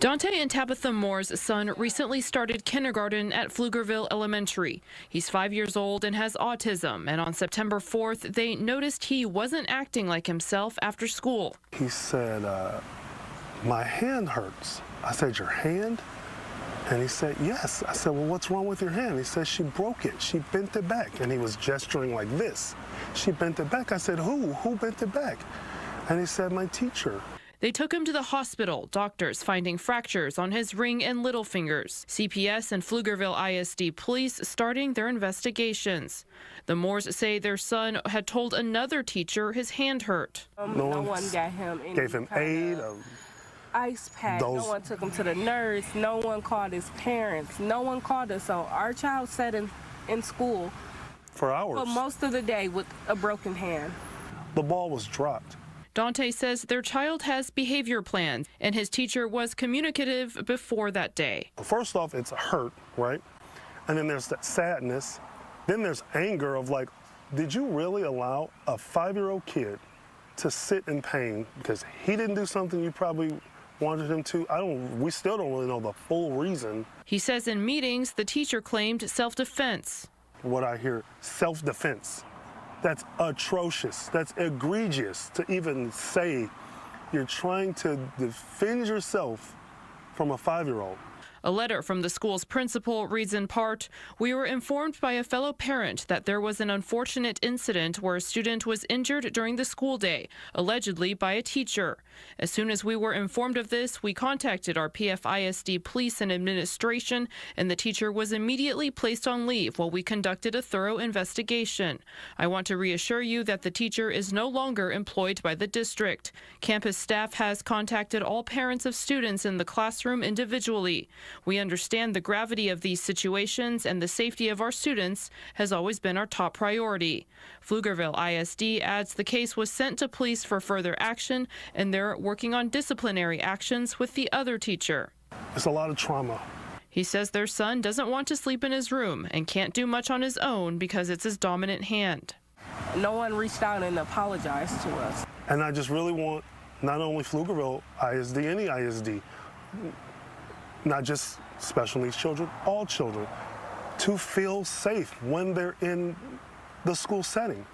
Dante and Tabitha Moore's son recently started kindergarten at Pflugerville Elementary. He's 5 years old and has autism, and on September 4th, they noticed he wasn't acting like himself after school. He said, my hand hurts. I said, your hand? And he said, yes. I said, well, what's wrong with your hand? He said, she broke it. She bent it back. And he was gesturing like this. She bent it back. I said, who? Who bent it back? And he said, my teacher. They took him to the hospital, doctors finding fractures on his ring and little fingers. CPS and Pflugerville ISD police starting their investigations. The Moores say their son had told another teacher his hand hurt. No one got him any gave him aid. Ice pack. No one took him to the nurse. No one called his parents. No one called us. So our child sat in school for hours. For most of the day with a broken hand. The ball was dropped. Dante says their child has behavior plans, and his teacher was communicative before that day. First off, it's a hurt, right? And then there's that sadness. Then there's anger of like, did you really allow a 5-year-old kid to sit in pain because he didn't do something you probably wanted him to? We still don't really know the full reason. He says in meetings, the teacher claimed self-defense. What I hear, self-defense. That's atrocious. That's egregious to even say you're trying to defend yourself from a 5-year-old. A letter from the school's principal reads in part, "We were informed by a fellow parent that there was an unfortunate incident where a student was injured during the school day, allegedly by a teacher. As soon as we were informed of this, we contacted our PFISD police and administration, and the teacher was immediately placed on leave while we conducted a thorough investigation. I want to reassure you that the teacher is no longer employed by the district. Campus staff has contacted all parents of students in the classroom individually. We understand the gravity of these situations, and the safety of our students has always been our top priority." Pflugerville ISD adds the case was sent to police for further action, and they're working on disciplinary actions with the other teacher. It's a lot of trauma. He says their son doesn't want to sleep in his room and can't do much on his own because it's his dominant hand. No one reached out and apologized to us. And I just really want not only Pflugerville ISD, any ISD, not just special needs children, all children, to feel safe when they're in the school setting.